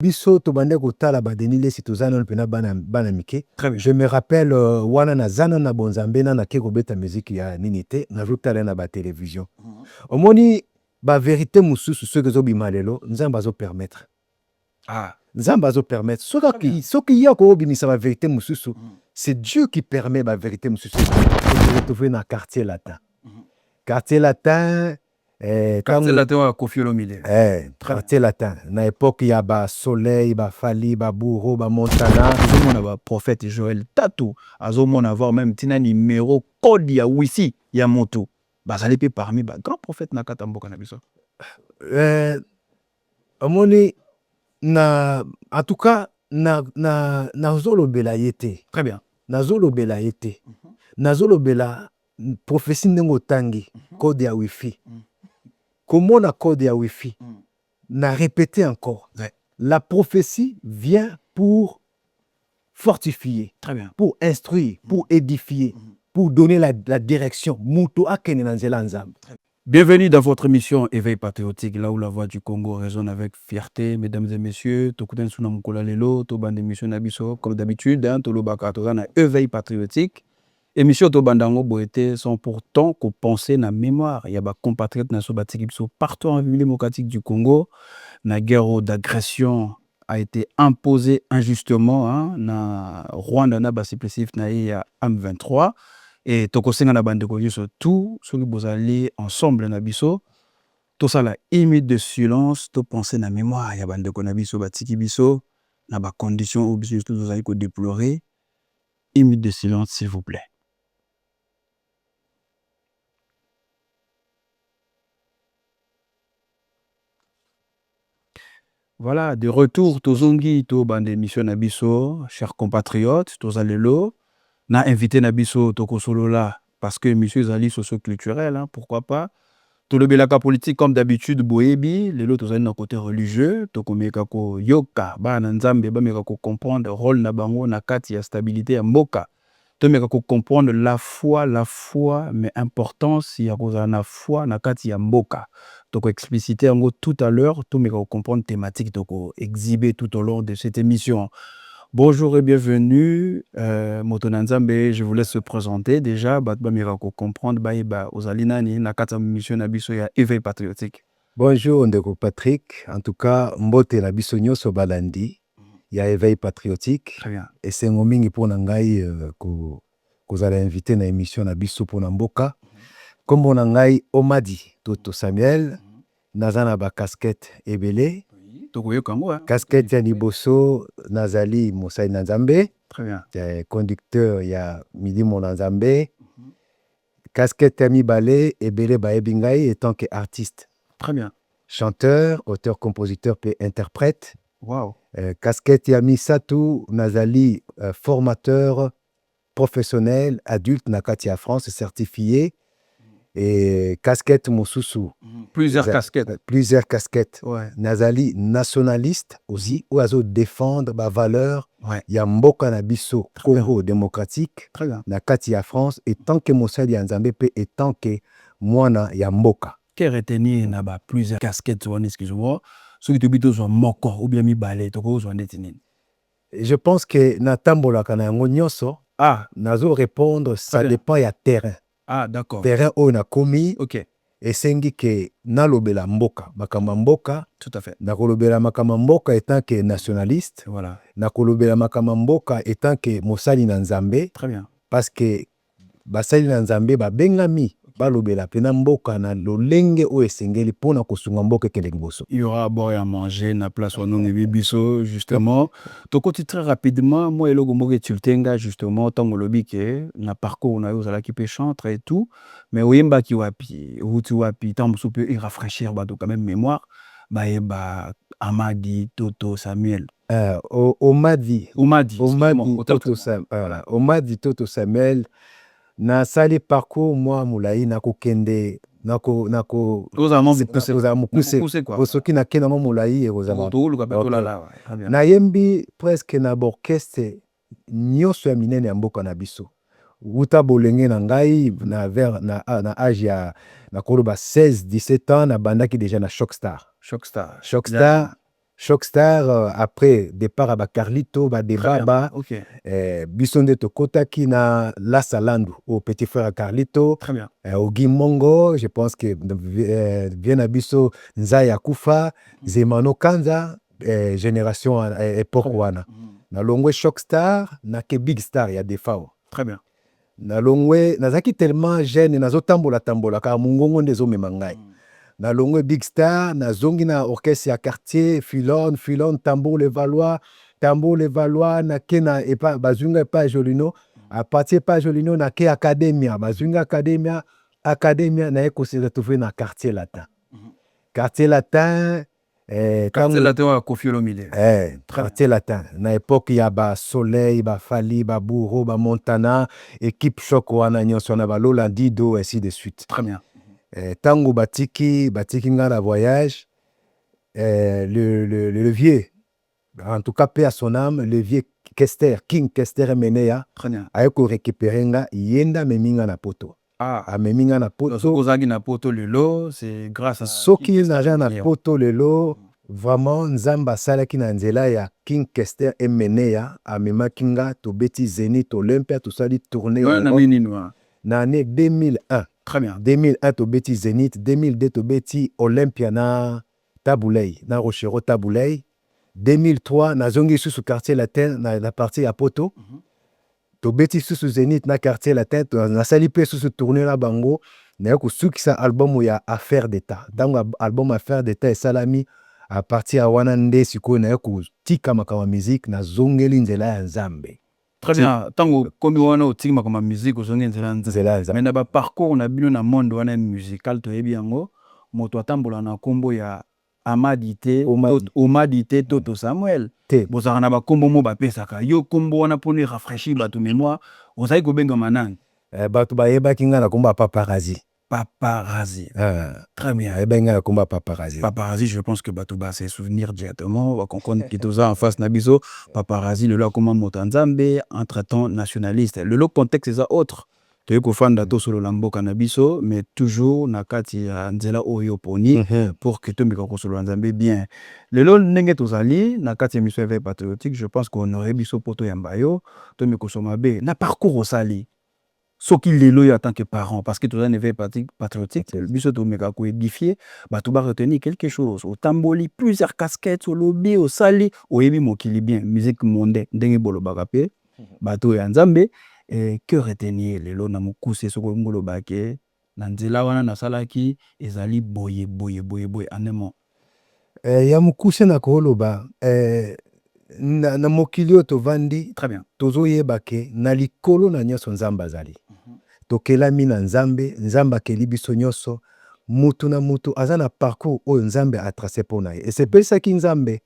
Biso to bande kotala ba denile si tozana pena bana mike. Très bien. Je me rappelle wana na zana na bonzambe na ke kobeta musique ya ninite na jotala na ba télévision. Omoni ba vérité mususu ce que zo bimalelo nzamba zo permettre. Ah. Nzamba zo permettre. Soki ya ko bimisa ba vérité mususu, c'est Dieu qui permet ba vérité mususu. On se retrouver dans quartier latin. Quartier latin quartier latin wa Koffi Olomide. Quartier latin. Na époque ya ba Soleil, ba Fali, ba Bourreau, ba Montana. Azomona ba prophète Joël Tatou. Azomona avoir même tina numéro code ya wisi ya moto. Bazali pe parmi ba grand prophète na katamboka na biso. Omoni na en tout cas na zolo bela yete. Très bien. Na zolo bela yete. Na zolo bela prophétie ndengo tangi code ya wifi. Comment la code ya wifi? Na répété encore. Ouais. La prophétie vient pour fortifier, très bien, pour instruire, pour édifier, pour donner la direction. Muto akene na nzela nzambe. Bienvenue dans votre émission Éveil patriotique, là où la voix du Congo résonne avec fierté. Mesdames et messieurs, Tokuten Sunamkola Lelo, Toban d'émission Nabiso, comme d'habitude, Tolobaka Tozana Éveil patriotique. Émission Tobandango Boete sont pourtant qu'on pensait na mémoire. Il y a des compatriotes qui sont partout en République démocratique du Congo. La guerre d'agression a été imposée injustement. Hein, na Rwanda na basiplessif na ya M23. Et tokosenga na bande ko yoso tout ceux qui bozali ensemble na biso tout ça la imite de silence to penser na mémoire ya bande ko na biso batiki biso na ba conditions où biso tout bozali ko déplorer imite de silence s'il vous plaît. Voilà, de retour tozongi to bande émission na biso chers compatriotes tozalelo na invité Nabiso Toko Solola parce que monsieur Zali socio-culturel, hein, pourquoi pas. Tout le belaka politique comme d'habitude boebi, les autres ont un côté religieux, Toko mekako yoka, ba nanzambe ba mekako comprendre rôle na bango na kati ya stabilité ya mboka. To mekako comprendre la foi mais importance ya koza na foi na kati ya mboka. Toko expliciter yango tout à l'heure, to mekako comprendre thématique toko exhiber tout au long de cette émission. Bonjour et bienvenue, Motonanzambe, je vous laisse se présenter déjà, Batba Mirako comprendre, Baïba, Ozalinani, Nakata Mission Nabiso ya Éveil patriotique. Bonjour, Ndeko Patrick, en tout cas, Mbote Nabiso Nyoso Balandi, ya Éveil patriotique. Très bien. Et c'est un mingi pour Nangai que vous allez inviter na émission Nabiso pour Namboka. Comme on Nangai Omadi, Toto Samuel, Nazana ba casquette Ebele. Casquette ya Niboso, Nazali Moussai Nanzambe. Très bien. Conducteur ya Midi Monanzambe. Casquette ya Mibale, Ebele Baebingai, et tant qu'artiste. Très bien. Chanteur, auteur, compositeur, puis interprète. Wow. Casquette ya Misatou, Nazali, formateur professionnel, adulte, Nakatia France, certifié. Et casquette Moussousou. Plusieurs casquettes. Plusieurs casquettes. Ouais. Nazali nationaliste aussi, ou azo défendre ma valeur. Ouais. Ya mboka na biso Congo démocratique. Très bien. Nakati ya France, et tant que Moussali ya Nzambe, et tant que Mwana ya mboka. Quel retenir na ba plusieurs casquettes, excusez-moi. Ceux qui te bitent sont moko, ou bien mi balé, toko sont détenus. Je pense que na tambola kana yango nyonso. Ah. Nazo répondre, ça dépend ya terrain. Ah, d'accord. Terrain où na komi. Ok. Et sengi ke nalobela mboka, makamba mboka. Tout à fait. Nakolobela makamba mboka étant que nationaliste. Voilà. Nakolobela makamba mboka étant que mosali na Nzambe. Très bien. Parce que basali na Nzambe ba bengami balobela pena mboka na lolenge o esengeli pona kosunga mboka kelengoso. Il y aura à boire et à manger na place où nous bibiso justement. To côté très rapidement, moi et le gombo tultenga justement tango lobi ke na parcours na yo zala ki pe chantre et tout, mais oyemba ki wapi, hutu wapi, tant soupe et rafraîchir ba quand même mémoire, ba Amadi, Toto, Samuel. Omadi Toto Samuel na sali parcours moi moulayi nako kende nako soki na kenda moulayi na yembi presque na orchestre nyonso ya minene ya mboka na biso uta bolenge na ngai na âge ya na koloba 16-17 ans na bandaki déjà na Shockstar Shockstar, après départ à Carlito, Debaba, Ok, Bissonde Tokotaki na La Salandu, au petit frère Carlito, très bien. au Mongo, je pense que vient à Bisso Nzaya Kufa, Zemano Kanza, génération époque Très bien. wana. Na longwe Shockstar, na ke Big Star, il y a des fois. Très bien. Na longwe, nazaki tellement jeune, nazo tambola, car mungongo ndezo memangai. Na longwe Big Star, na zongi na orchestre ya quartier, Filon, tambour le Valois, na ke na epa, bazunga epa Jolino, à partir pas Jolino, na ke Academia, bazunga Academia, na eko se retrouver na quartier latin. Quartier latin, Quartier latin à Kofi Olomide. quartier latin. Na époque, il y a Soleil, Fali, Bourreau, Montana, équipe choc, wana nyonso na Lola Dido, ainsi de suite. Très bien. Tango Batiki nga la voyage, le vieux, en tout cas, paix à son âme, le vieux King Kester Menea, Très bien. a récupéré nga, yenda meminga na poto. Ah, meminga na poto. Sokozagi na poto lelo, c'est grâce à Soki naja na poto lelo, vraiment, Nzamba salaki na nzela ya King Kester Menea, amemaki nga, tobeti Zénith Olympia, tosali tournée. Na année 2001. Très bien. 2001 tobeti Zénith, 2002 tobeti Olympia na Taboulay, na Rochero Taboulay. 2003 nazongi sous quartier latin na la partie à poto. Tobeti sous Zénith na quartier latin, na sali pe sous tourner la bango, na ko sukisa album ya Affaire d'État. Dans album Affaire d'État et Salami à partir à Wanande siko na ko tika makawa musique na zongeli nzela ya Nzambe. Très bien. Tango komi wana otima comme musique ozongi nzela nzela. Mais na ba parcours na bino na monde wana musical to yebi yango moto atambola na kombo ya Amadité, Omadité Toto Samuel. Bozaka na ba kombo mo ba pesaka. Yo kombo wana poni rafraîchir ba tu mémoire, ozai ko benga manang. Batu ba yeba kinga na komba Paparazzi. Paparazzi. Très bien. Benga na komba Paparazzi. Paparazzi, je pense que batu ba se souvenir directement, va comprendre que tout ça en face nabiso. Paparazzi le lo comment motanzambe entre-temps nationaliste. Le contexte est autre. Toyeko fanda to solo lambo cannabis, mais toujours na kati ya nzela oyo poni pour que tomika ko solo nzambe bien. Lelo ndenge tozali na kati ya mission éveil patriotique, je pense qu'on aurait biso poto ya mbayo tomiko somabe na parcours osali. Soki lelo en tant que parent, parce que tout un éveil patriotique, biso tomika ko édifier, ba to ba retenir quelque chose. Au tamboli plusieurs casquettes au lobby au sali, au yebi mokili bien, musique mondaine ndenge bolo bakape, bato ya nzambe. Et que retenir lelo na mukuse soko ngolo bake na nzela wana na salaki ezali boye anemo ya mukuse na koloba na mokili to vandi. Très bien. Tozo yebake na likolo na nyoso Nzamba zali. Tokelami na Nzambe, Nzamba keli biso nyoso, mutu na mutu azana parcours o Nzambe a tracé pour na. Et c'est pour ça ki Nzambe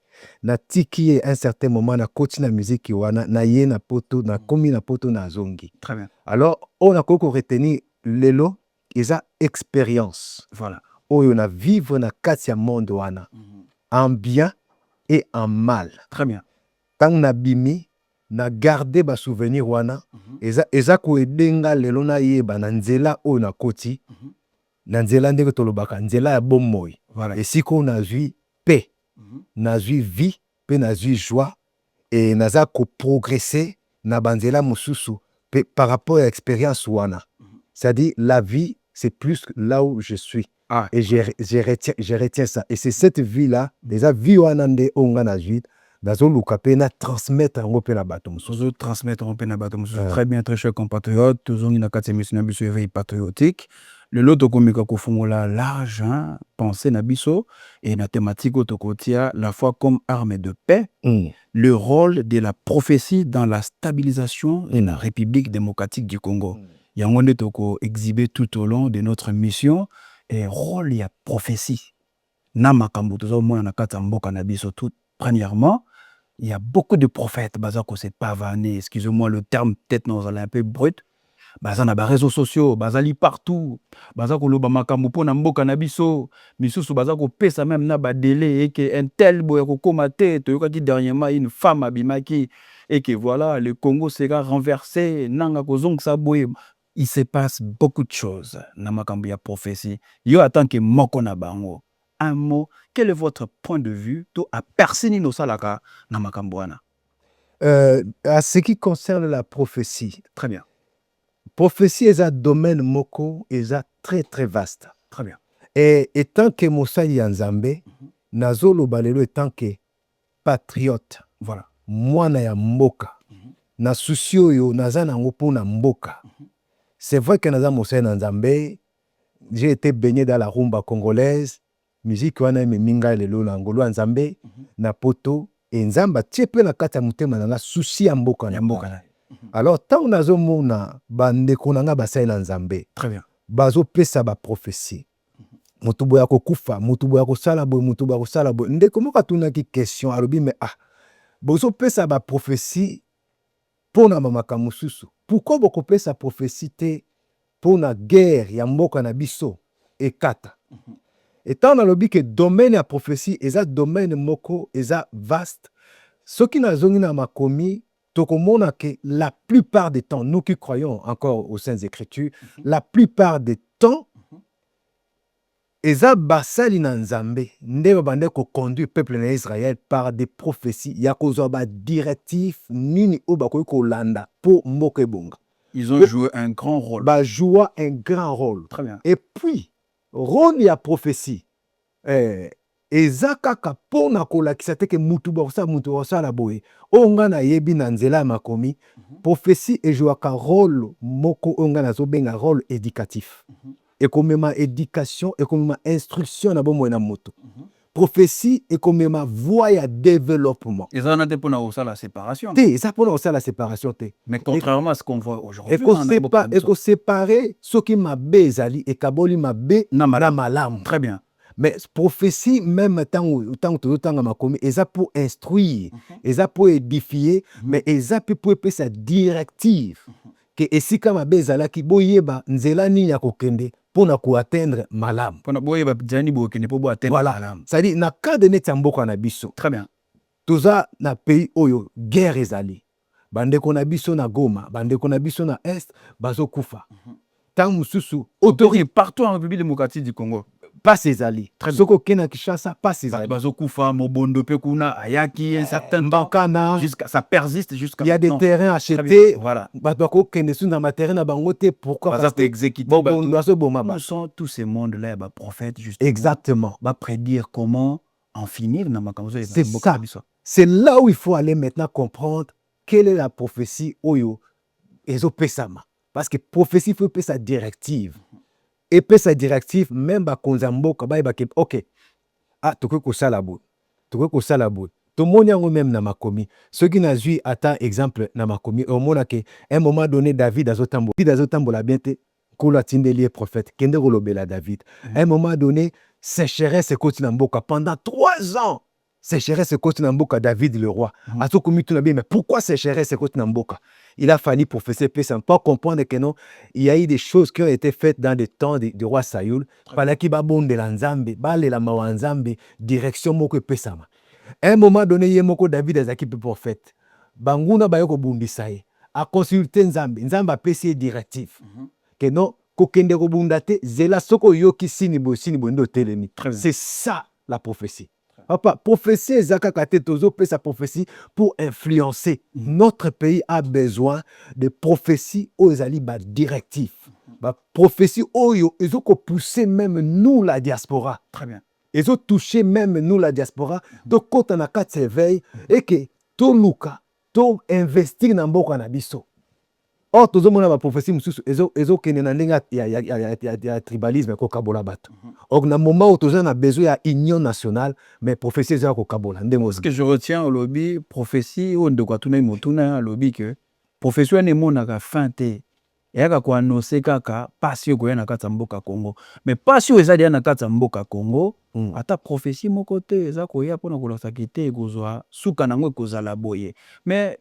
na tiki un certain moment na koti na musique wana na ye na poto na komi na poto na zongi. Très bien. Alors on a koko retenir lelo eza expérience. Voilà. Oyo na vivre na kati ya monde wana. En bien et en mal. Très bien. Tant na bimi na garder ba souvenir wana eza ko edenga lelo na yeba na nzela oyo na koti na nzela ndenge tolobaka nzela ya bomoi. Voilà. Et siko na zui paix. Na zui vie, pe na zui joie, et naza ko progresser na banzela mususu par rapport à l'expérience wana. C'est-à-dire la vie, c'est plus là où je suis. Et je retiens ça. Et c'est cette vie-là, déjà vie wana nde onga na zui, nazo luka pe na transmettre en pe na bato mususu. Transmettre en pe na bato mususu. Très bien, très cher compatriote, tozongi na kati émission na biso éveil patriotique. Le loto komika ko fongola large, penser na biso et na thématique otokotia la foi comme arme de paix, le rôle de la prophétie dans la stabilisation de la République démocratique du Congo. Yango nde toko exhiber tout au long de notre mission et rôle ya prophétie. Na makambo tozo mona na kati mboka na biso tout. Premièrement, il y a beaucoup de prophètes, bazako c'est pavané, excusez-moi le terme peut-être nous allons un peu brut. Bazana ba réseaux sociaux, bazali partout. Bazako loba makambo pona mboka na biso, misusu bazako pesa même na ba délai et que un tel boya ko komate, to yoka dit dernièrement une femme abimaki et que voilà, le Congo sera renversé, nanga ko zong sa boye. Il se passe beaucoup de choses na makambo ya prophétie. Yo attend que moko na bango. un mot, quel est votre point de vue to a persini no salaka na makambo wana? À ce qui concerne la prophétie, Très bien. prophétie est un domaine moko, est très très vaste. Très bien. Et étant que Mosali Nzambe, nazolo balelo étant que patriote, Voilà. mwana ya mboka, na susi oyo naza nango mpona mboka. C'est vrai que naza Mosali Nzambe, j'ai été baigné dans la rumba congolaise, musique wana ememinga lelo na ngolo ya Nzambe, na poto, et Nzamba tie pe na kati ya motema na nga susi ya mboka na mboka. Alors tant nazomona bandeko na nga basali na Nzambe, Très bien. bazopesa ba prophétie. Moto boya kokufa, moto boya kosala boye, moto boya kosala boye. Ndeko moko atunaki question alobi mais bozopesa ba prophétie pona makambo mosusu. Pourquoi bokopesa prophétie te pona guerre ya mboka na biso ekata? Etant nalobi que domaine ya prophétie eza domaine moko eza vaste. Soki nazongi na makomi tokomona que la plupart des temps, nous qui croyons encore aux Saintes Écritures, la plupart des temps eza basali na Nzambe nde babande koconduire peuple na Israël par des prophéties ya kozwa ba directif nini oyo bakoki kolanda po mboka ebonga. Ils ont joué un grand rôle. Bajoua un grand rôle. Très bien. Et puis rôle ya prophétie eza kaka mpona kolakisa te ke mutu bakosala boye oyo nga nayebi na nzela ya makomi. Prophétie ejouaka rôle moko oyo nga nazobenga rôle éducatif. Ekomema éducation, ekomema instruction na bomoi na moto. Prophétie ekomema voie ya développement. Ils en ont été pour la séparation. Eza pour la séparation te. Mais contrairement à ce qu'on voit aujourd'hui, séparer ce qui m'a bezali et kaboli m'a be na malam. Très bien. Mais prophétie même tant que makomi eza pour instruire, eza pour édifier, mais eza pour sa directive. Que esika mabe ezalaki boyeba nzela nini ya kokende pona ko atteindre malam. Pona boyeba jani bokende po bo atteindre malam. C'est-à-dire na cadre net ya mboka na biso. Très bien. Toza na pays oyo guerre ezali. Bandeko na biso na Goma, bandeko na biso na Est bazokufa. Tant mususu autorité partout en République démocratique du Congo. Pas ezali. Soko kena Kinshasa pas ezali. Bazokufa mobondo pe kuna ayaki un certain Mbakana jusqu'à ça persiste jusqu'à. Il y a des terrains achetés. Voilà. Batoko kende sous na terrain na bangote pourquoi parce que exécuté. Nous sont tous ces mondes là ba prophètes justement. Exactement. Va prédire comment en finir na makamzo. C'est ça. C'est là où il faut aller maintenant comprendre quelle est la prophétie oyo ezopesama. Parce que prophétie faut pesa sa directive. Et puis sa directive même ba konzamboka ba ke OK. Toko ko sala bo. Toko ko sala bo. To moni yango même na makomi. Ceux qui n'a vu attend exemple na makomi au mona que un moment donné David azotambola bien te kola tindeli prophète kende kolobela David. Un moment donné sécheresse continue mboka pendant 3 ans. Sécheresse continue mboka David le roi. Azokomi tout na bien mais pourquoi sécheresse continue mboka? Il a fallu prophétiser sans pas comprendre que non, il y a eu des choses qui ont été faites dans le temps du roi Saül. Fallait qu'il babonde la nzambe, bale la mawanzambe, direction moko pesama. Un moment donné, il y a moko David as équipes prophète. Banguna bayoko bundisaye. A consulter nzambe, nzambe a pesi directif. Que non, kokende ko bundate, zela soko yoki sini bondo telemi. C'est ça la prophétie. Papa, prophétie ezaka kate tozo pe sa prophétie pour influencer. Notre pays a besoin de prophéties aux ezali ba directif. Ba prophétie oyo ezoko pousser même nous la diaspora. Très bien. Ezo toucher même nous la diaspora. To kota na kati éveil et que to luka, to investir na mboka na biso. Or tozo mona ba prophétie mususu ezo kene na ndenge ya tribalisme ko kabola bato. Or na moment où tozo na besoin ya union nationale mais prophétie ezo ko kabola ndenge. Ce que je retiens au lobby prophétie on de quoi tuna motuna lobby que prophétie ne mona ka fin te. Yaka ko annoncer kaka pasio ko na kata mboka Congo. Mais pasio ezali na kata mboka Congo. Ata prophétie moko te eza ko ya pona ko losa kite kozwa suka nango kozala boye. Mais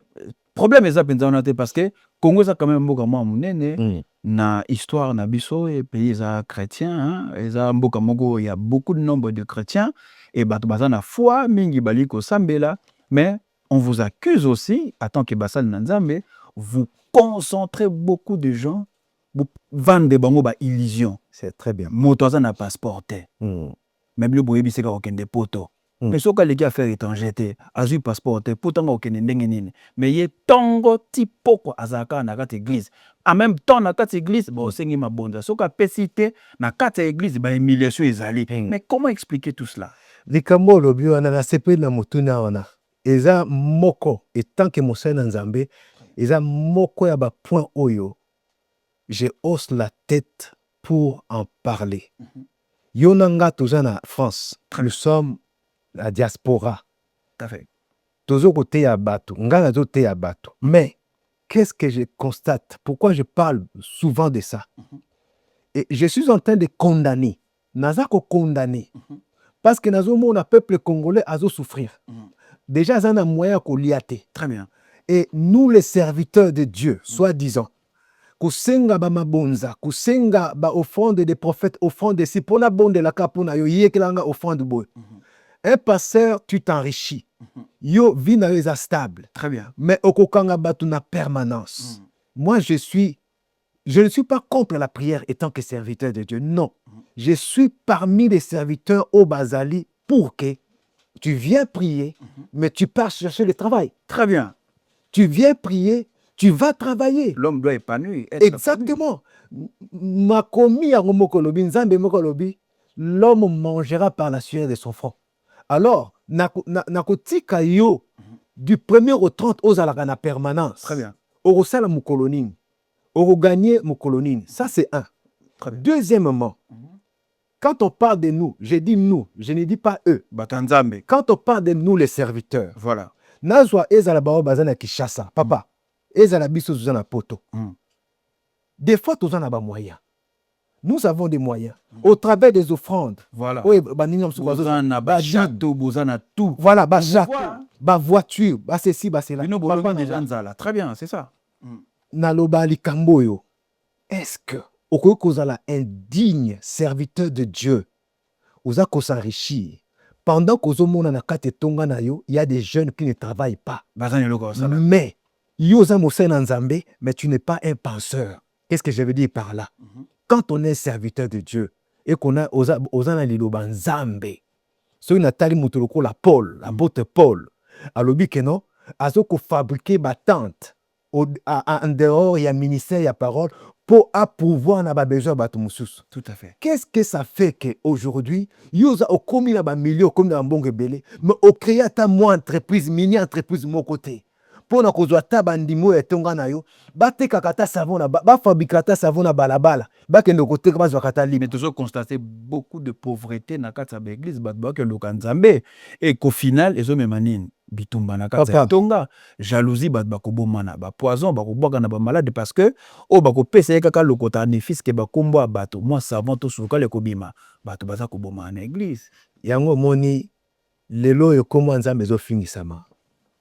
problème eza penza on a parce que Congo ça quand même mboka mwa munene na histoire na biso et pays eza chrétien hein eza mboka moko il y a beaucoup de nombre de chrétiens et bato bazana foi mingi bali ko sambela mais on vous accuse aussi en tant que basal na Nzambe vous concentrez beaucoup de gens vous vendez bango ba illusion. C'est très bien. Moto za na passeport te. même le boyebi seka okende poto. Mais ce que les gars faire étranger, azu passeport, pourtant okende ndenge nini. Mais ye tongo tipo ko azaka na kati église. En même temps na kati église, bon sengi mabonza. Ce que pesite na kati église ba humiliation ezali. Mais comment expliquer tout cela? Likambo lobi wana na sepe na mutuna wana. Eza moko et tant que Mosena Nzambe, eza moko ya ba point oyo. Je hausse la tête pour en parler. Yonanga tozana France. Nous sommes la diaspora. Tout à fait. Tozo kote ya bato, ngana zo te ya bato. Mais qu'est-ce que je constate? Pourquoi je parle souvent de ça? Et je suis en train de condamner. Nazako condamner. Parce que nazo mon peuple congolais azo souffrir. Déjà zana moyen ko liate. Très bien. Et nous les serviteurs de Dieu, soi-disant, kusenga ba mabonza, kusenga ba offrande des prophètes, offrande de si pona bonde la kapona yo yekelanga offrande boy. Un pasteur, tu t'enrichis. Yo, vie na yo stable. Très bien. Mais okokanga batu na permanence. Moi, je ne suis pas contre la prière étant que serviteur de Dieu. Non. Je suis parmi les serviteurs au Bazali pour que tu viens prier, mais tu pars chercher le travail. Très bien. Tu viens prier, tu vas travailler. L'homme doit épanouir. Exactement. Makomi aromokolobi, nzambe mokolobi, l'homme mangera par la sueur de son front. Alors, nakotika yo du 1er au 30 aux alagana permanence. Très bien. Orosala moukolonine. Orogagner moukolonine. Ça, c'est un. Très bien. Deuxièmement, quand on parle de nous, je dis nous, je ne dis pas eux. Batanzambe. Quand on parle de nous, les serviteurs, voilà. Nazwa ezala bao bazana Kishasa, papa, ezala biso zana poto. Des fois, tous en a moyens. Nous avons des moyens. Au travers des offrandes. Voilà. Oui, bozana château, bozana tout. Voilà, bah château, bah voiture, bah ceci, bah cela. Nous bolobin déjà nzala. Très bien, c'est ça. Naloba likamboyo. Est-ce que au kozala indigne serviteur de Dieu, oza ko s'enrichir pendant qu'ozomona na kate tonga na yo, il y a des jeunes qui ne travaillent pas. Mais yoza mosena nzambe, mais tu n'es pas un penseur. Qu'est-ce que je veux dire par là? Quand on est serviteur de Dieu et qu'on a osana liloba nzambe, so natali mutoloko la Paul, la botte Paul, alobi keno, azoko fabriquer ma tente en dehors il y a ministère, il y a parole pour pouvoir na ba besoin ba tumusus. Tout à fait. Qu'est-ce que ça fait que aujourd'hui, yoza okomi na ba milieu comme na mbonge belé, mais au créer ta moi entreprise, mini entreprise mon côté. Pour na kozwa ta bandimo etonga na yo, ba te kakata savon na ba fabricata savon na balabala, ba kendo côté ka bazwa kata li. Mais toujours constater beaucoup de pauvreté na kata ba église ba ke lokanzambe et qu'au final ezo memanine bitumba na kata tonga jalousie ba kobomana ba poison ba kobwaka na ba malade parce que o ba ko pesa kaka lokota néfis ke ba kombo abato moi savon to suka le kobima bato baza koboma na église yango moni lelo yo komo nzambe zo fingisama.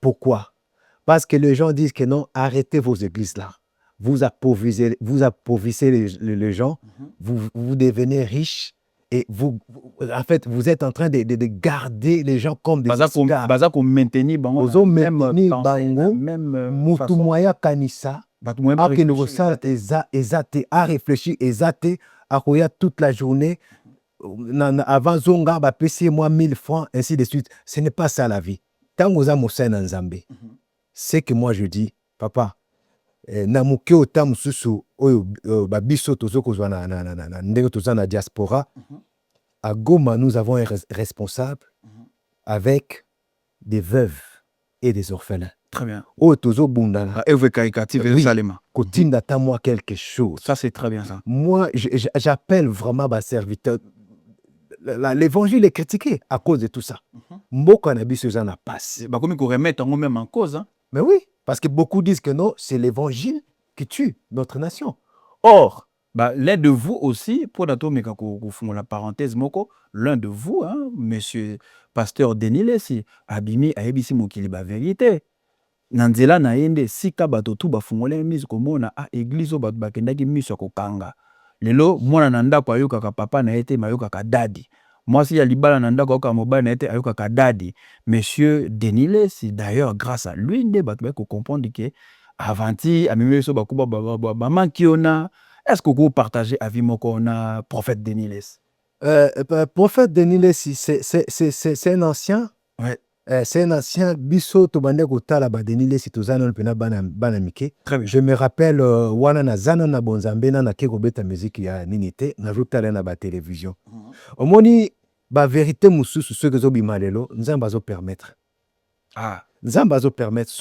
Pourquoi? Parce que les gens disent que non, arrêtez vos églises là. Vous appauvrissez les gens, vous devenez riches et en fait, vous êtes en train de garder les gens comme des esclaves. Baza ko maintenir bango même mutu moya kanisa. Que nous ressent ezate à réfléchir, ezate à koya toute la journée. Avant zonga ba payé moi 1000 francs ainsi de suite. Ce n'est pas ça la vie. Tant que vous avez nzambe. C'est que moi je dis, papa, namuke otam susu oyo babiso tozoko zwana na ndenge tozana diaspora. À Goma, nous avons un responsable avec des veuves et des orphelins. Très bien. Oh tozo bundana. Kotinda moi quelque chose. Ça c'est très bien ça. Moi j'appelle vraiment ma serviteur. L'évangile est critiqué à cause de tout ça. Mboko na biso zana passe. Ba komi ko remettre en même en cause hein. Mais oui, parce que beaucoup disent que non, c'est l'évangile qui tue notre nation. Or, l'un de vous aussi, pour la parenthèse, l'un de vous, hein, monsieur pasteur Denis Lessi, abimi a ebisi mokili ba vérité. Nanzela na yende sika bato tu bafungole mise komona a église bato bakendaki miso kokanga. Lelo mwana na ndako ayoka ka papa na ete mayoka ka dadi. Moi, si y a libala nanda kwa mobile na ete ayoka kadadi, monsieur Denis Lessi, d'ailleurs, grâce à lui, ne va pas comprendre que avanti, à même so bakuba maman qui on a, est-ce que vous partagez avis moko na prophète Denis Lessi? Prophète Denis Lessi, c'est un ancien. Ouais. C'est un ancien. Biso tobande kotala ba Denis Lessi tozana mpena bana mike. Très bien. Je me rappelle wana na zana na bonzambe na na kekobeta musique ya nini te na zotala na ba télévision. Omoni ba vérité mususu soki ezobima lelo nzambe azopermettre. Nzambe azopermettre.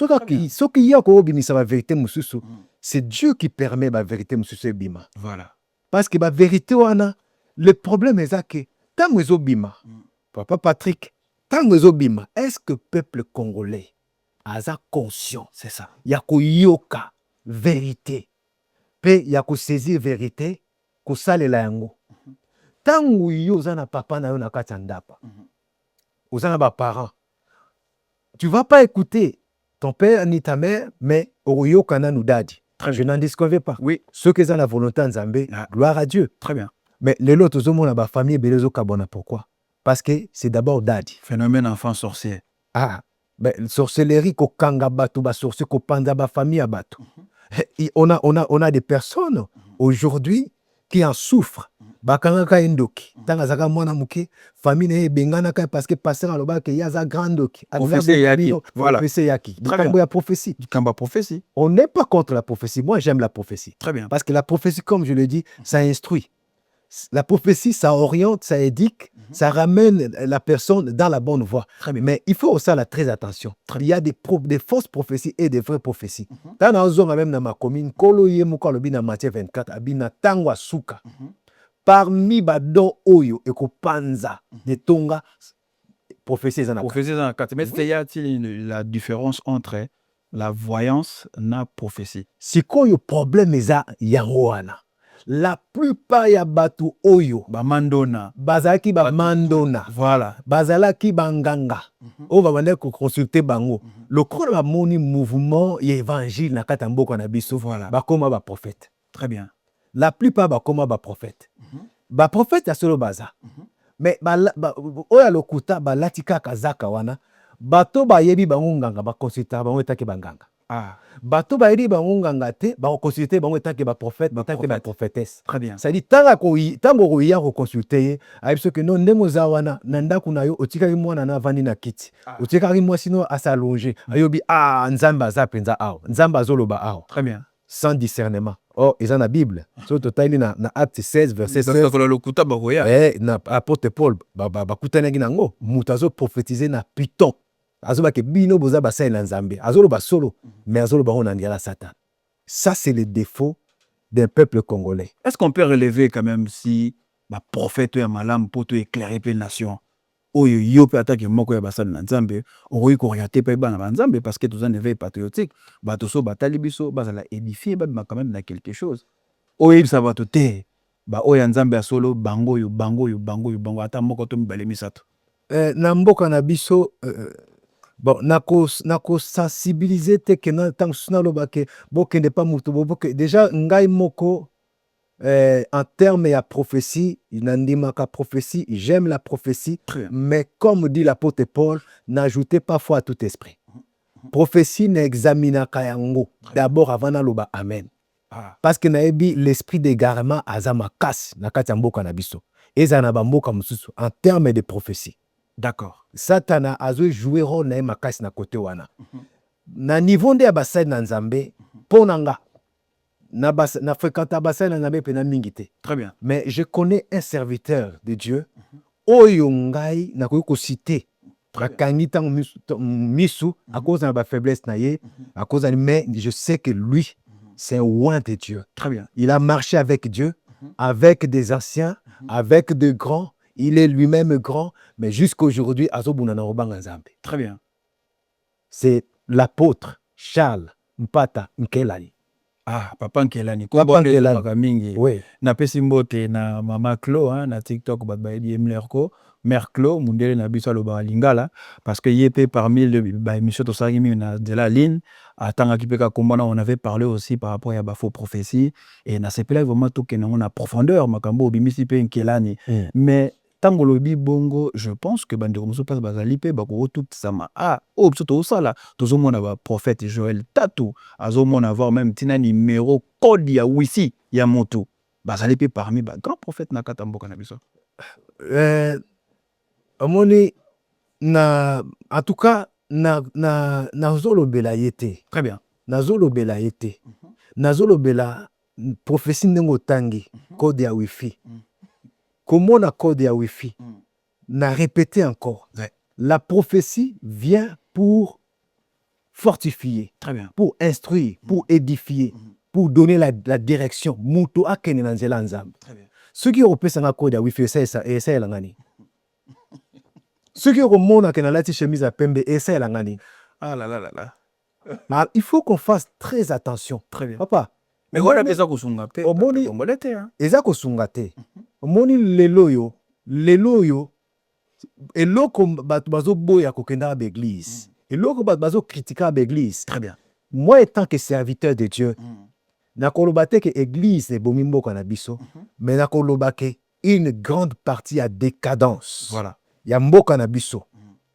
Soki ya koobimisa ba vérité mususu, c'est Dieu qui permet ba vérité mususu ebima. Voilà. Parce que ba vérité wana, le problème est que tant ezobima, Papa Patrick, tant ezobima, est-ce que peuple congolais aza conscient? C'est ça. Ya koyoka vérité. Pe ya ko saisir vérité, ko salela yango. Tango yo oza na papa na yo na kati ya ndapa. Oza na ba parents. Tu vas pas écouter ton père ni ta mère, mais oyoka na nudadi. Je n'en disconviens pas. Oui. Ceux qui ont la volonté en Zambé, gloire à Dieu. Très bien. Mais les autres, ils ont la famille Belezo Kabona. Pourquoi? Parce que c'est d'abord Dadi. Phénomène enfant sorcier. Ben, sorcellerie, ko kanga batu, ba sorcier, ko panda ba famille batu. On a des personnes aujourd'hui qui en souffrent. Bakanga ka endoki. Tanga zaka mwana muke, famille ne bengana ka parce que pasteur aloba ke yaza grandoki. Prophétie yaki. Voilà. Prophétie yaki. Prophétie. Prophétie. On n'est pas contre la prophétie. Moi, j'aime la prophétie. Très bien. Parce que la prophétie, comme je le dis, ça instruit. La prophétie, ça oriente, ça éduque, ça ramène la personne dans la bonne voie. Mais il faut aussi faire très attention. Il y a des fausses prophéties et des vraies prophéties. Dans la zone, même dans ma commune, Kolo Yemuka Lobi na Matthieu 24, Abina Tangwa Souka. Parmi Badon Oyo et Kopanza de Tonga, prophétie dans la prophétie dans la carte. Mais il y a la différence entre la voyance et la prophétie. Si koyo problème est yangoana. La plupart ya batu oyo bamandona bazalaki bamandona voilà bazalaki banganga o babande ko consulter bango lokola bamoni mouvement ya évangile na kata mboka na biso voilà bakoma ba prophète. Très bien. La plupart bakoma ba prophète. Ba prophète ya solo baza mais oya lokuta balati kaka zaka wana bato bayebi bango nganga ba consulter bango etake banganga. Bato bayebi bango nganga te ba consulter bango etake ba prophète etake ba prophétesse. Très bien. Ça dit tango koya ko consulter ayibiso ke non ndemo za wana na ndako na yo otikaki mwana na vandi na kiti otikaki mwasi no asalonger ayobi nzambe aza penza awo nzambe azoloba awo. Très bien. Sans discernement. Oh, ils ont la Bible. So totali na Acte 16 verset 16. Na apôtre Paul bakutana nginango mutazo prophétiser na Python. Azoba ke bino boza basai na Nzambe. Azolo ba solo mais azolo ba on la Satan. Ça c'est le défaut d'un peuple congolais. Est-ce qu'on peut relever quand même si ba prophète ya malam poto éclairer pe nation? Oyo yo pe attaque moko ya basal na Nzambe, oyi ko orienter pe bana Nzambe parce que tous un éveil patriotique, ba toso batali biso bazala édifier ba quand même na quelque chose. Oyi ça va te ba oya Nzambe ya solo bango yo ata moko to mibale misato. Na mboka na biso bon nako sensibiliser te que na tant suna loba ke bokende pas mutu boke déjà ngai moko en termes de prophétie, prophétie, j'aime la prophétie, mais comme dit l'apôtre Paul, n'ajoutez pas foi à tout esprit. Prophétie n'examine kayango d'abord avant d'aloba amen. Parce que l'esprit d'égarement azamakas nakatambo kanabiso. Et zanabambo mususu en termes de prophétie. D'accord. Satana a joué rôle na makas na côté wana. Na niveau de abasai na Nzambe ponanga. Na fréquente abasai na Nzambe pena mingite. Très bien. Mais je connais un serviteur de Dieu. Oyo ngai na ko citer. Bakangi tang misu à cause de la faiblesse na ye, à cause mais je sais que lui c'est un oint de Dieu. Très bien. Il a marché avec Dieu, avec des anciens, avec de grands. Il est lui-même grand, mais jusqu'aujourd'hui, très bien. C'est l'apôtre Charles Mpata Nkelani. Papa Nkelani. Papa Nkelani. Oui. Na pesi mbote na mama Klo, na TikTok, badbaidi Mlerko, mère Klo, mundele na biso aloba lingala, parce que yépe parmi le monsieur Tosagimi na de la ligne, à Tangakipeka Kombana, on avait parlé aussi par rapport à faux prophéties, et na sepela vraiment tout que on a profondeur, makambo bimisi pe Nkelani. Mais tango lobi bongo, je pense que bandeko muso place bazalipe bako tout sama obsoto sala tozo mona ba prophète Joël Tatou azo mona avoir même tina numéro code ya wisi ya moto bazalipe parmi ba grand prophète na katamboka na biso. omoni na en tout cas nazolobela ye te. Très bien. Nazolobela ye te. Nazolobela prophétie ndenge otangi code ya wifi. Komona code ya wifi. Na répéter encore. Ouais. La prophétie vient pour fortifier, Très bien. pour instruire, pour édifier, pour donner la direction. Muto akene na nzela nzambe. Très bien. Ceux qui opesa nga code ya wifi esa elangani. Ceux qui remontent à la chemise à pembe esa elangani. Ah là là là là. Mais il faut qu'on fasse très attention. Très bien. Papa. Mais voilà pesa kusunga te. Omoni omolete hein. Eza kosunga te. Omoni lelo yo eloko bato bazo boya kokenda ba église. Eloko bato bazo critiquer ba église. Très bien. Moi étant que serviteur de Dieu, nakoloba te que église ebomi mboka na biso, mais nakoloba ke une grande partie à décadence. Voilà. Ya mboka na biso.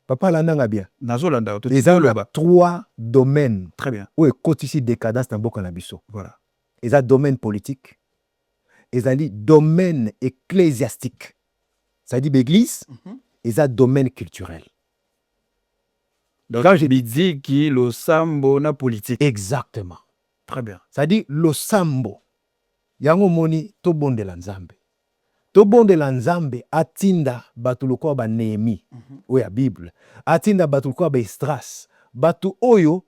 Papa landanga bien. Nazolanda to Les a 3 domaines. Très bien. Où est ici décadence na mboka na biso. Voilà. Les a domaine politique. Les a domaine ecclésiastique. Ça dit l'église. Les a domaine culturel. Donc quand je dis que le sambo na politique. Exactement. Très bien. Ça dit le sambo. Yango moni to bonde la nzambe. To bonde la nzambe atinda batu lokwa ba Néhémie. Oya Bible. Atinda batu lokwa ba Esdras. Batu oyo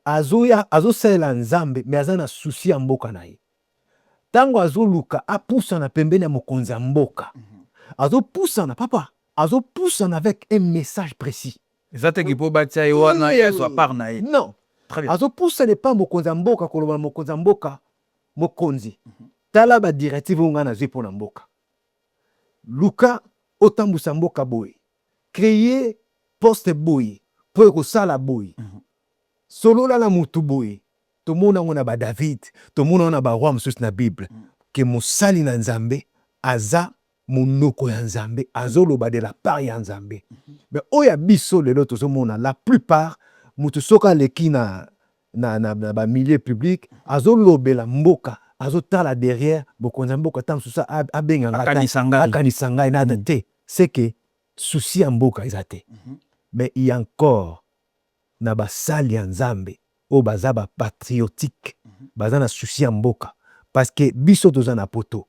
azo sela nzambe mais azana souci ya mboka na ye. Tango azoluka apusa na pembeni ya mokonzi ya mboka. Azo poussa na papa. Azo poussa avec un message précis. Ezate kipo batia wana yeso par na ye. Non. Très bien. Azo poussa ne pas mokonzi ya mboka koloba mokonzi ya mboka mokonzi. Tala ba directive nga na zwi pona mboka. Luka otambusa mboka boye. Créer poste boye. Po ekosala boye. Solola na mutu boye. Tomona ngona ba David, tomona na ba roi mosusu na Bible. Ke mosali na nzambe aza monoko ya nzambe, azoloba de la part ya nzambe. Mais oya biso lelo tozomona la plupart mutu soka leki na ba milieu public azolobela mboka, azotala derrière bokonza mboka tam susa abenga akanisanga ngai na te. C'est que souci ya mboka ezate. Mais il y a encore na basali ya nzambe o baza ba patriotique, baza na souci ya mboka parce que biso toza na poto.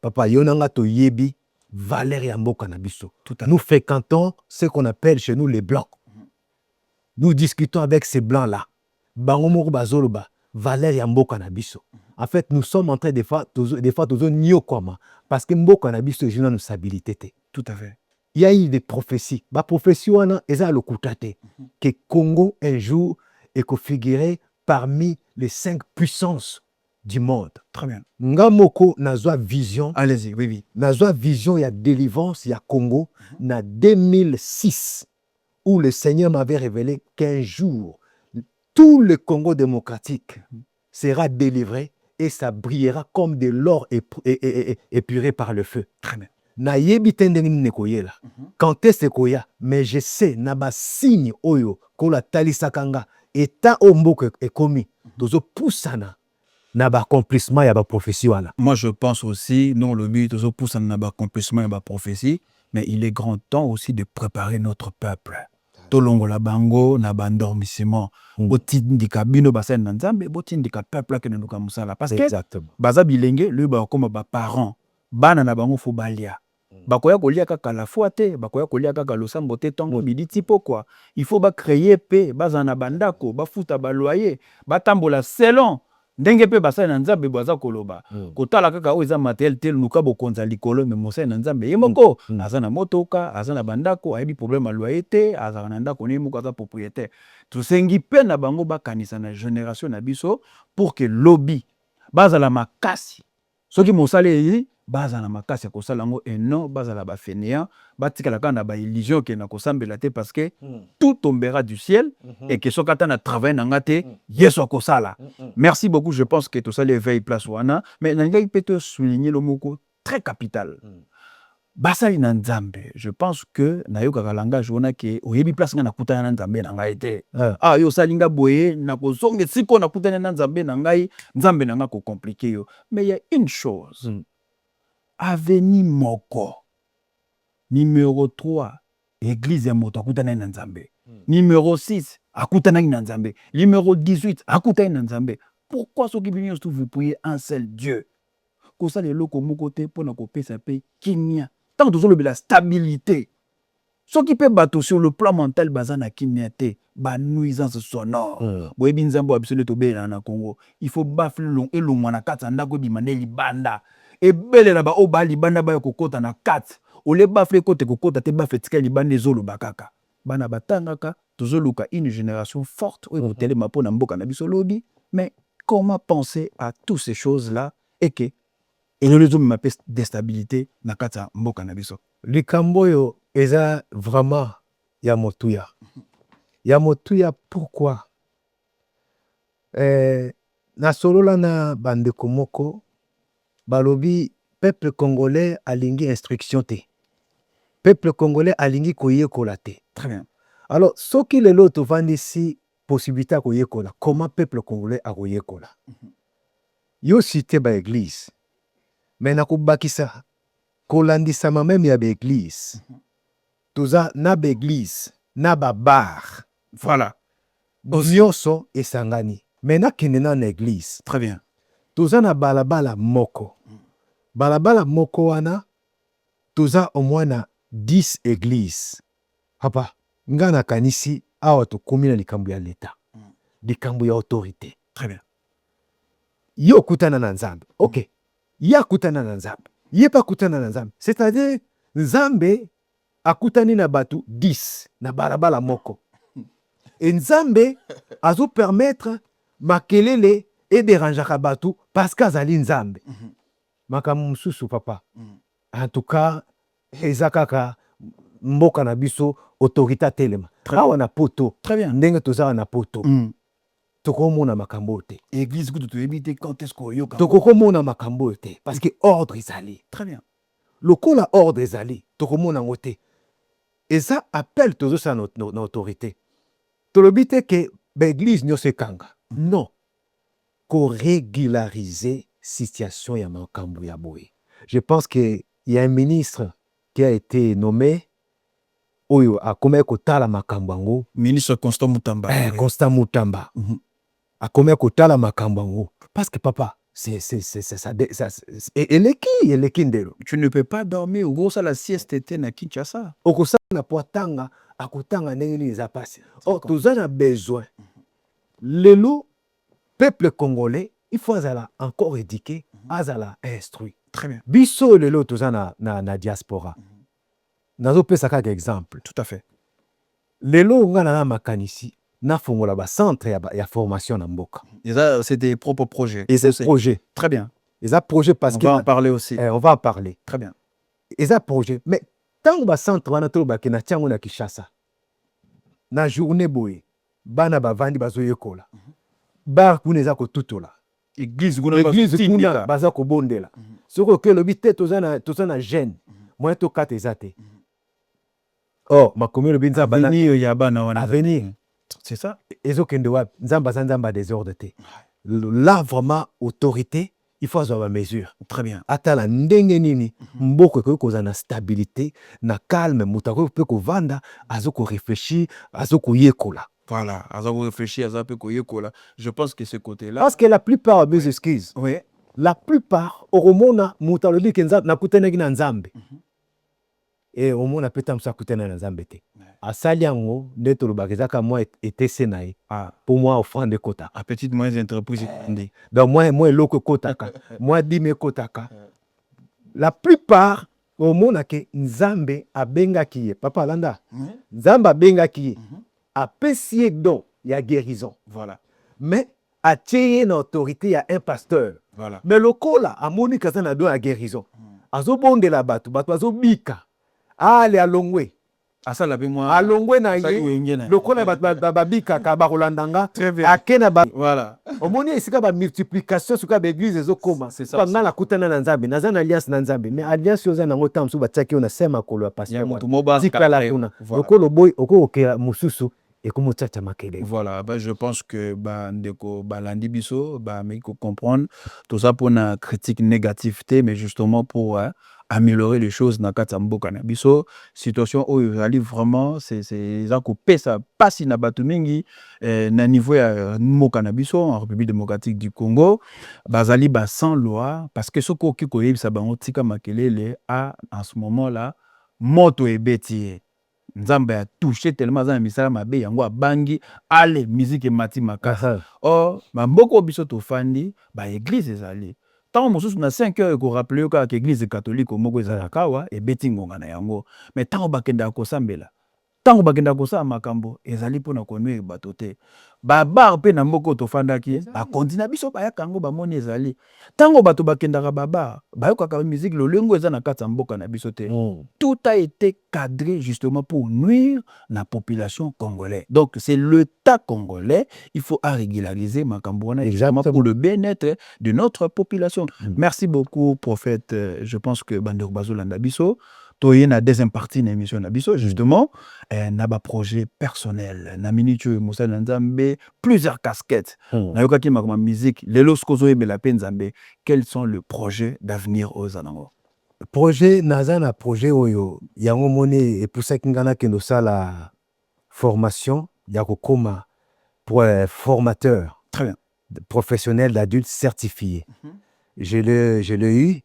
Papa yonanga to yebi valeur ya mboka na biso. Nous fréquentons ce qu'on appelle chez nous les blancs. Nous discutons avec ces blancs là. Bango moko bazoloba valeur ya mboka na biso. En fait, nous sommes en train des fois tozo nyokoma parce que mboka na biso jina nos stabilité. Tout à fait. Il y a eu des prophéties. Ma prophétie wana eza lokutate que Congo un jour est configuré parmi les 5 puissances du monde. Très bien. Ngamoko nazwa vision. Allez-y, oui, oui. Nazwa vision ya délivrance ya Congo na 2006 où le Seigneur m'avait révélé qu'un jour tout le Congo démocratique sera délivré et ça brillera comme de l'or épuré par le feu. Très bien. Na yebi tendeng nekoyela. Quand est-ce koya, mais je sais na ba signe oyo kola talisakanga eta omboko ekomi dozo poussana na ba accomplissement ya ba prophétie wana. Moi je pense aussi non le but dozo poussana na ba accomplissement ya ba prophétie, mais il est grand temps aussi de préparer notre peuple. Tolongola bango na bandormissement. Botindika bino basene na nzambe, botindika peuple ke nduka musala parce que exactement. Baza bilenge le ba comme ba parents. Bana na bango fo balia. Bakoya kolia kaka la foi te, bakoya kolia kaka losambo te tongo biditi pokwa. Il faut ba créer paix, baza na bandako, ba futa ba loyer, ba tambola selon ndenge pe basa na nzambe baza koloba. Kotala kaka o eza matériel tel nuka bokonza likolo me mosa na nzambe yemoko aza na motoka, aza na bandako, ayebi problème a loyer te, aza na ndako ne moko aza propriétaire. Tosengi pe na bango ba kanisa na génération na biso pour que lobby baza la makasi. Soki mosale baza na makasi ya kosala ngo et non baza la ba fainéant batika la kana ba illusion ke na kosambela te parce que tout tombera du ciel et que sokata na travail na ngate yeso kosala. Merci beaucoup, je pense que tout ça les veille place wana mais na ngai peut souligner le moko très capital. Basali na nzambe, je pense que na yo kaka langage wana ke oyebi place nga na kutana na nzambe na ngai te. Yo salinga boye na kozonge siko na kutana na nzambe na ngai, nzambe na nga ko compliqué yo. Mais il y a une chose. Aveni moko Numéro 3, église ya moto akutana na Nzambe. Numéro 6, akutana na Nzambe. Numéro 18, akutana na Nzambe. Pourquoi ceux qui viennent vous prier un seul Dieu? Comme ça les locaux mon côté pour na kopé ça paye kimia. Tant que nous la stabilité. Ce qui peut battre sur le plan mental bazana kimia te ba nuisance sonore. Boyebi Nzambe absolu to be na Congo. Il faut bafle long et long na kata ndako bimane libanda. Et belle na ba o ba libanda ba kokota na kat. Ole bafle kote kokota te bafle tika libanda ezolo bakaka. Bana batangaka tozoluka une génération forte ou hôtel mapo na mboka na biso lobi. Mais comment penser à toutes ces choses-là et que et le réseau m'a déstabilité na kata mboka na biso. Likambo yo eza vraiment ya motuya. Ya motuya pourquoi? Na solola na bandeko moko balobi peuple congolais alingi instruction te. Peuple congolais alingi koyekola te. Très bien. Alors soki lelo tovandi si possibilité ya koyekola, comment peuple congolais akoyekola? Yo cité ba église. Mais nakobakisa kolandisama même ya ba église. Toza na ba église, na ba bar. Voilà. Nyonso esangani. Mais nakende na église. Très bien. Toza na balabala moko. Balabala moko wana toza au moins na 10 églises. Papa, nga nakanisi awa tokomi na likambo ya leta. Likambo ya autorité. Très bien. Yo kutana na Nzambe. OK. Ya kutana na Nzambe. Ye pa kutana na Nzambe. C'est-à-dire Nzambe akutani na batu 10 na balabala moko. Et Nzambe azo permettre makelele et dérangeaka batu parce qu'azali Nzambe. Makambo mususu papa. En tout cas, ezakaka mboka na biso autorité telema. Awa na poto. Très bien. Ndenge toza na poto. Tokomona makambo te. Église kutu éviter quand est-ce qu'on yoka. Tokomona makambo te parce que ordre ezali. Très bien. Lokola ordre ezali, tokomona ngote. Et ça appelle toujours ça notre autorité. Tolobi te que l'église nyonso ekanga. Non. Ko régulariser situation ya makambo ya boye. Je pense que il y a un ministre qui a été nommé oyo akomaki kotala makambo yango. Ministre Constant Mutamba. Constant Mutamba. Akomaki kotala makambo yango. Parce que papa, c'est ça. Eleki ndelo. Tu ne peux pas dormir au gros ça la sieste était na Kinshasa. Okosa na poatanga akotanga ndenge nini eza pasi. Oh, toza na besoin. Lelo peuple congolais, il faut azala encore éduqué, azala instruit. Très bien. Biso lelo toza na diaspora. Nazo pesa kaka exemple. Tout à fait. Lelo nga na makanisi na fongola ba centre ya formation na mboka. Et ça c'est des propres projets. Et c'est projet. Très bien. Et ça projet parce que on va en parler aussi. On va en parler. Très bien. Et ça projet. Mais tant ba centre wana to ba kena tiango na Kinshasa. Na journée boye bana bavandi bazoyekola. Bar kuna eza kotutola. Église kuna baza kobondela. Soko ke lobi te toza na jeune. Moi to kate ezate. Oh, makomi lobi nzamba na avenir ya bana wana. Avenir. C'est ça. Ezokende wa nzamba za nzamba désordre te. Là vraiment autorité, il faut avoir mesure. Très bien. Atala ndenge nini mboko ko koza na stabilité, na calme, mutako pe ko vanda, azoko réfléchir, azoko yekola. Voilà, azoko réfléchir, azoko ko yekola. Je pense que ce côté-là. Parce que la plupart mes excuses. Oui. La plupart oromona mutalobi kenza na kutena na Nzambe. Et au monde peut tamsa kutena na Nzambe te. Asali yango nde tolobaka ezaka moi etese na ye. Pour moi offrande kota. À petite moyenne entreprise. Donc moi eloko kotaka, moi dime kotaka. La plupart au monde ke Nzambe abengaki ye. Papa landa. Nzambe abengaki ye. Apesi don ya guérison. Voilà. Mais atie na autorité ya un pasteur. Voilà. Mais lokola amoni kaza na don ya guérison. Azobondela bato azobika. Ale alongwe. Asala pe moi. Alongwe na ye. Lokola babika ka barolandanga. Très bien. Akena ba. Voilà. Omoni esika ba multiplication suka ba église ezokoma. C'est ça. Pendant la kutana na Nzambe, na zana alliance na Nzambe. Mais alliance yoza na ngotam su bataki ona sema kolo ya pasteur. Ya mutu moba. Zikala kuna. Lokolo boy okokela mususu. Voilà, je pense que ndeko balandi biso mais il faut comprendre tout ça pour une critique négativité mais justement pour améliorer les choses na kati ya mboka na biso. Situation oyo ezali vraiment eza kopesa pasi na bato mingi na niveau ya mboka na biso en République démocratique du Congo bazali ba sans loi parce que soki okoki koyebisa bango tika makelele en ce moment là moto ebeti ye nzambe a touché tellement aza na misala mabe yango abangi ale musique emati makasi or bamboka biso tofandi ba église ezali tant mosusu na 5 heures ko rappeler ka église catholique moko ezalaka wa ebeti ngonga na yango mais tant bakenda kosambela tant bakenda kosala makambo ezali mpona konuire bato te babar mpe na mboka tofandaki bakondi na biso bayaka yango bamoni ezali ntango bato bakendaka babar bayokaka musique lolengo eza na kati ya mboka na biso te tout a été cadré justement pour nuire la population congolaise. Donc c'est l'État congolais, il faut régulariser makambo wana exactement pour le bien-être de notre population. Merci beaucoup prophète, je pense que Bandeko Bazolanda biso toye na deuxième partie na émission na biso justement na ba projet personnel na minute Moussa Nzambe plusieurs casquettes na yokaki makama musique lelo skozo yebela pe Nzambe quels sont les projets d'avenir aux anango projet naza na projet oyo yango moni epusaki ngana kendo sala formation ya kokoma pour formateur très bien professionnel d'adulte certifié je l'ai eu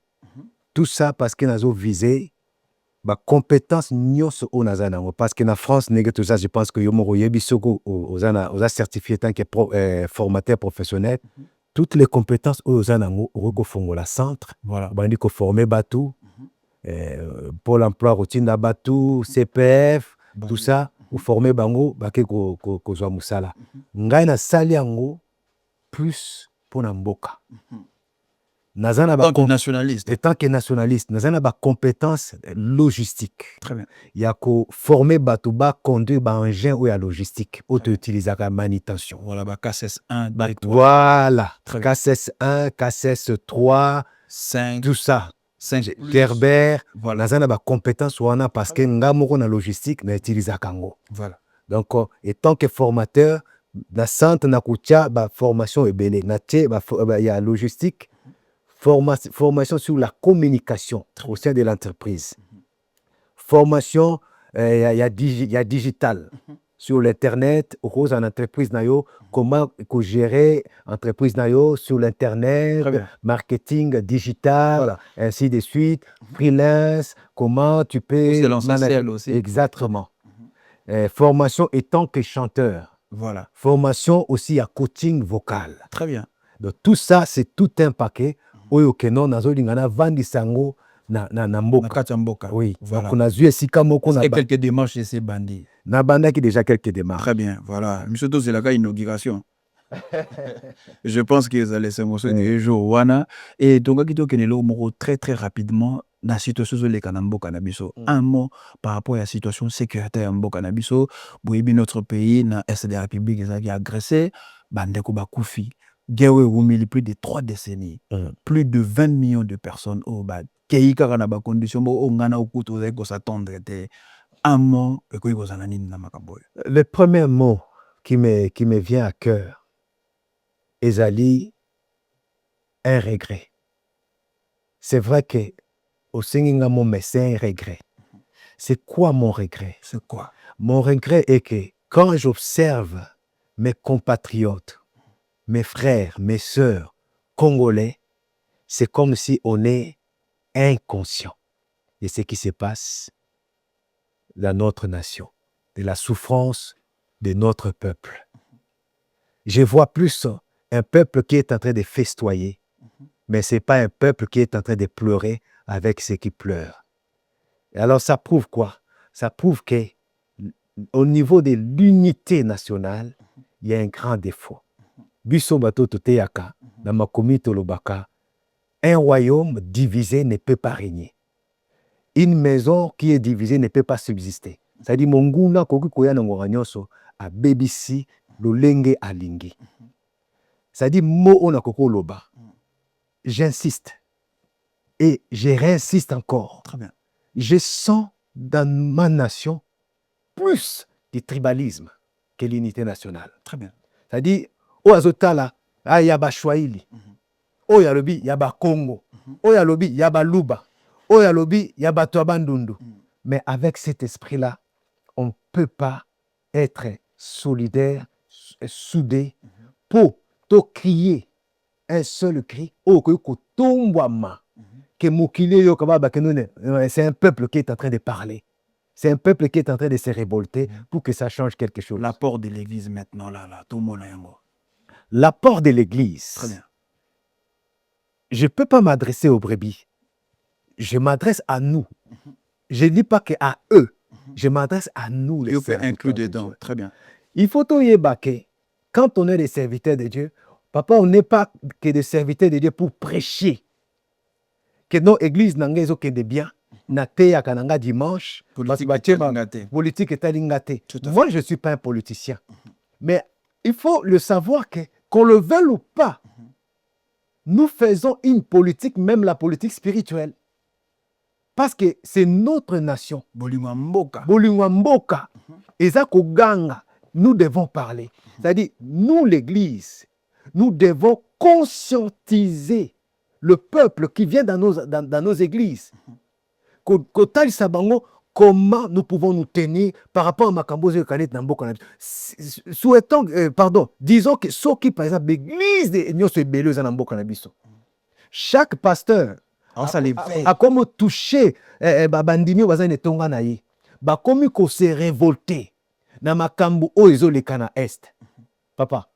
tout ça parce que nazo visé ba compétence nyonso o naza nango parce que na France nege tout ça je pense que yo moko yebi soko oza certifié tant que formateur professionnel toutes les compétences o oza nango oko fongola centre voilà bandi ko former batu Pôle emploi routine batu CPF tout ça ou former bango bake ko zwa musala ngai na sali yango plus pona mboka Nazana tant que nationaliste. En tant que nationaliste, Nazana ba compétence logistique. Très bien. Il y a ko former batuba conduire ba engin ou ya logistique, ou te utiliser la manutention. Voilà ba KSS 1, voilà. KSS 1, KSS 3, 5, tout ça. 5 Gerber, voilà. Nazana ba compétence wana parce que nga moko na logistique na utiliser kango. Voilà. Donc en tant que formateur, na centre na kutia ba formation ebele, na tie ba ya logistique. Formation sur la communication au sein de l'entreprise. Formation, il y a digital sur l'internet, aux entreprises comment gérer entreprise sur l'internet, marketing digital, voilà. Ainsi de suite, freelance, comment tu peux c'est l'essentiel aussi. Exactement. Formation étant que chanteur. Voilà. Formation aussi à coaching vocal. Très bien. Donc tout ça c'est tout un paquet. Oyo keno nazolingana vandi sango na mboka. Na kati ya mboka. Oui. Voilà. Donc on a vu esika moko na quelques démarches chez ces bandits. Na bandaki déjà quelques démarches. Très bien. Voilà. Monsieur Toz, c'est la inauguration. Je pense qu'ils allaient se montrer des jours wana et donc akito kenelo moko très très rapidement na situation zo le kanambo kanabiso. Un mot par rapport à la situation sécuritaire en Bokanabiso, boyebi notre pays na est de la République qui a agressé bandeko bakufi. Guerre rumili plus de 3 décennies. Plus de 20 millions de personnes au bas. Keika na ba condition bo ngana okuto zeko s'attendre te un mot et na makamboy. Le premier mot qui me vient à cœur ezali un regret. C'est vrai que au Sénégal mais c'est un regret. C'est quoi mon regret? C'est quoi? Mon regret est que quand j'observe mes compatriotes, mes frères, mes sœurs congolais, c'est comme si on est inconscient de ce qui se passe dans notre nation, de la souffrance de notre peuple. Je vois plus un peuple qui est en train de festoyer, mais ce n'est pas un peuple qui est en train de pleurer avec ceux qui pleurent. Et alors ça prouve quoi? Ça prouve qu'au niveau de l'unité nationale, il y a un grand défaut. Biso bato toteyaka na makomi tolobaka, un royaume divisé ne peut pas régner. Une maison qui est divisée ne peut pas subsister. C'est-à-dire monguna koki koya na ngora nyonso a bebisi lolenge alingi. C'est-à-dire mo ona koko loba. J'insiste et je réinsiste encore. Très bien. Je sens dans ma nation plus de tribalisme que l'unité nationale. Très bien. C'est-à-dire o azotala yaba Swahili, o yalobi yaba Congo, o yalobi yaba Luba, oyo alobi ya bato ya bandundu. Mais avec cet esprit-là, on ne peut pas être solidaire, soudé pour te crier un seul cri. Oh, que c'est un peuple qui est en train de parler. C'est un peuple qui est en train de se révolter pour que ça change quelque chose. L'apport de l'église maintenant, tout le monde a l'apport de l'église. Très bien. Je ne peux pas m'adresser aux brebis. Je m'adresse à nous. Je ne dis pas qu'à eux. Je m'adresse à nous, les serviteurs. serviteurs Inclus de dedans. Dieu. Très bien. Il faut tout y ébaquer. Quand on est des serviteurs de Dieu, papa, on n'est pas que des serviteurs de Dieu pour prêcher. Que nos églises n'ont que des biens. Naté kananga dimanche. Politique est alingate. Moi, je ne suis pas un politicien. Mais il faut le savoir que, qu'on le veuille ou pas, nous faisons une politique, même la politique spirituelle. Parce que c'est notre nation. Bolingwamboka. Eza koganga. Nous devons parler. C'est-à-dire, nous, l'Église, nous devons conscientiser le peuple qui vient dans nos églises. Comment nous pouvons nous tenir par rapport à Makambozo Kanet Namboka. Souhaitons, disons que ceux qui, par exemple, l'église de Nyon se beleux en Namboka Nabiso. Chaque pasteur a comme touché Bandimi Wazane Tonga Naye. Ba comme qu'on s'est révolté. Na Makambo Oizo le Kana Est. Papa,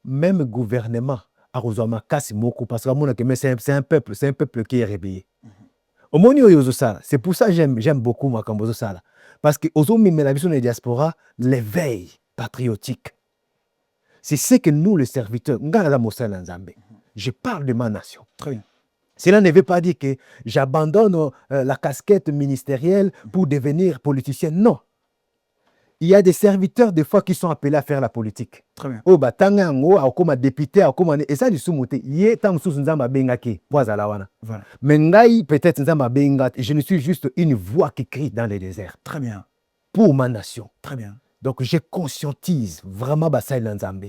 même gouvernement a reçu Makasi Moko parce que c'est un peuple qui est réveillé. C'est pour ça que j'aime beaucoup Makambozo Sala. Parce que la diaspora, l'éveil patriotique. C'est ce que nous, les serviteurs, je parle de ma nation. Très bien. Cela ne veut pas dire que j'abandonne la casquette ministérielle pour devenir politicien. Non. Il y a des serviteurs, des fois, qui sont appelés à faire la politique. Très bien. Oh, comme député, et ça, du sous-moté. Voilà. Mais peut-être, je ne suis juste une voix qui crie dans les déserts. Très bien. Pour ma nation. Très bien. Donc, je conscientise vraiment Basai Lanzambe.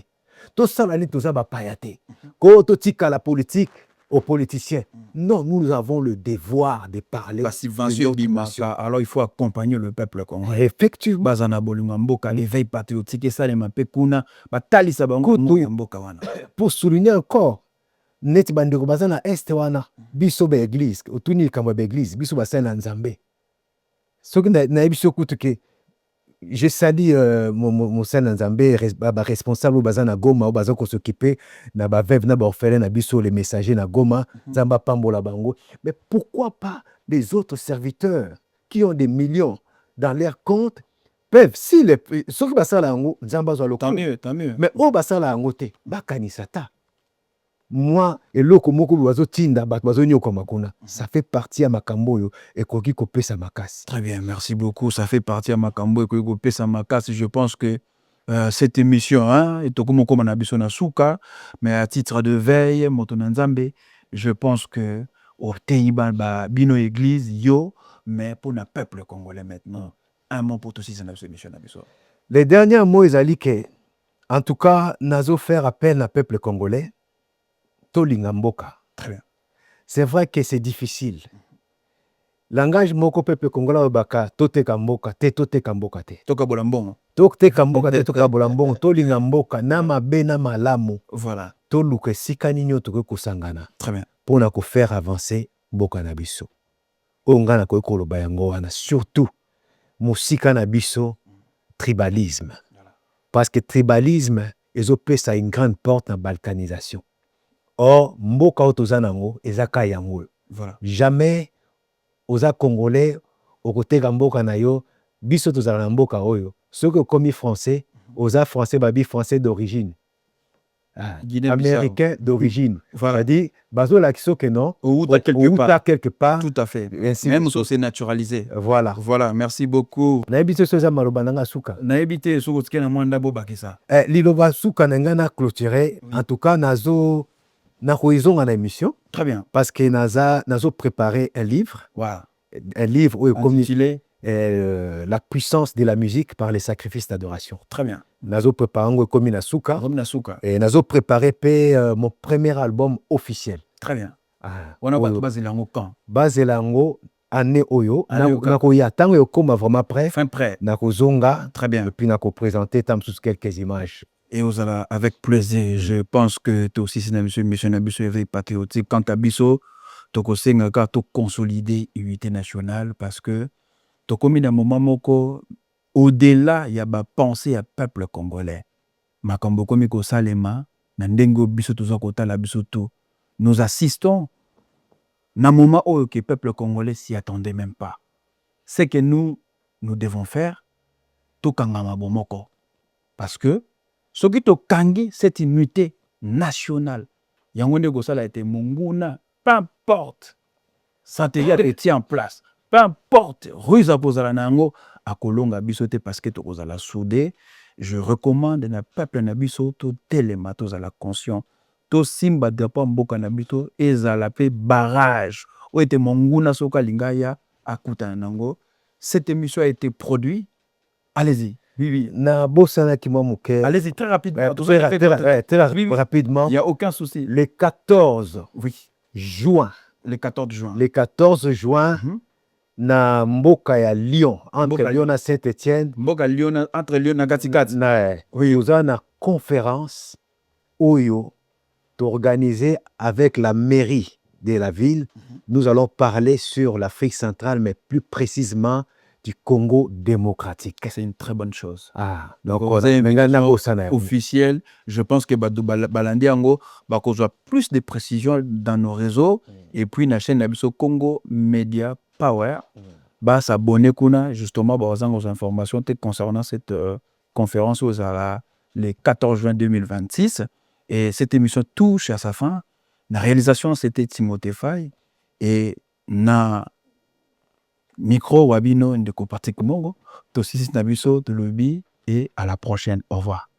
Tout ça, tout ça, payate. Quand tu as la politique, aux politiciens. Non, nous avons le devoir de parler. La subvention Bimaka, alors il faut accompagner le peuple congolais. Effectivement. Bazana Bolingwamboka, l'éveil patriotique, et ça, les mapé kuna, batali sabango, Mboka wana. Pour souligner encore, net bandeko bazana est wana, biso be église, otuni kamba be église, biso basana nzambe. Soki na biso kutuke, je salue mon Nzambe, responsable bazana Goma, ou bazako s'occuper na ba veuve na ba orphelin na biso les messagers na Goma, Zamba Pambola Bango. Mais pourquoi pas les autres serviteurs qui ont des millions dans leur compte peuvent, si les ceux qui basala ngo Zamba zo tant mieux. Mais au basala ngo te, bakanisata. Moi, et loko moko bazo tinda bazo nyoko makuna. Ça fait partie à Makamboyo et koki kopé sa makasi. Très bien, merci beaucoup. Ça fait partie à Makamboyo et koki kopé sa makasi. Je pense que cette émission, et tokumo comme nabiso na suka, mais à titre de veille, motonanzambe, je pense que au Teiba bino église yo, mais pour le peuple congolais maintenant, un mot pour tous ces émission nabiso. Les derniers mots ils allaient que, en tout cas, nazo faire appel au peuple congolais. Tolingamboka. Très bien. C'est vrai que c'est difficile. Langage moko peuple congolais obaka tote kamboka te tote kamboka te. Toka bolambongo. Tote kamboka te toka bolambongo tolingamboka na mabe na malamu. Voilà. Toluke sika ninyo toke kusangana. Très bien. Pour na ko faire avancer mboka na biso. Onga na ko koloba yango wana surtout musika na biso tribalisme. Voilà. Parce que tribalisme ezopesa une grande porte na balkanisation. Or, mboka otozanango ezaka yango. Voilà. Jamais oza congolais okoteka mboka na yo biso tozala na mboka oyo. Ceux qui commis français, oza français babi français d'origine. Américain d'origine. Voilà. C'est-à-dire bazo la kiso que non ou quelque part. Tout à fait. Même si c'est naturalisé. Voilà. Voilà, merci beaucoup. Naebite soza maloba nanga suka. Naebite soko tikena mwanda bobakisa. Liloba suka nanga clôturer. En tout cas nazo na horizon à l'émission. Très bien. Parce que nazo préparé un livre. Voilà. Un livre où intitulé la puissance de la musique par les sacrifices d'adoration. Très bien. Nazo préparé comme Nasuka. Et nazo préparé mon premier album officiel. Très bien. On a pas basé lango quand? Basé lango année oyo Année oyo. nakoya tango yokoma vraiment prêt Fin prêt. nakozonga Très bien. et puis nakoprésenter tam sous quelques images. Et aux avec plaisir. Je pense que toi aussi, c'est une mission éveil patriotique. Quant à Bisso, tu as consolider l'unité nationale parce que tu as un moment moko, au-delà, il y a une pensée à peuple congolais. Makambo komi ko salema, na ndengo biso toza kota la biso tout. Nous assistons na moment où le peuple congolais s'y attendait même pas. Ce que nous devons faire, tout kangama bomoko. Parce que ce qui te kangi, cette unité nationale. Yangonde Gosala a été monguna, peu importe. Santéria était en place. Peu importe. Ruiz Apozala Nango a Kolonga Bisote parce que tu la soudé. Je recommande na peuple na biso to telema to la conscient. To simba de pa mboka na bito ezala pe barrage. O était monguna soka lingaya akuta nango. Cette émission a été produite. Allez-y. Oui. Na bosana ki moke. Allez-y, très rapidement. Rapidement. Il n'y a aucun souci. Le 14 juin. Le 14 juin. Le 14 juin, na mboka ya Lyon, entre Lyon et Saint-Étienne. Mboka Lyon, entre Lyon et Gatigati. Oui, nous avons une conférence Oyo organisée avec la mairie de la ville. Nous allons parler sur l'Afrique centrale, mais plus précisément du Congo démocratique. C'est une très bonne chose. Ah, donc officiel, je pense que Balandi Ango va plus de précisions dans nos réseaux et puis la chaîne Nabiso Congo Media Power va s'abonner justement aux informations concernant cette conférence le 14 juin 2026 et cette émission touche à sa fin. La réalisation c'était Timothée Faye et na micro wabino ndeko Patrick Mongo, Tosisi Nabiso de Lobby et à la prochaine. Au revoir.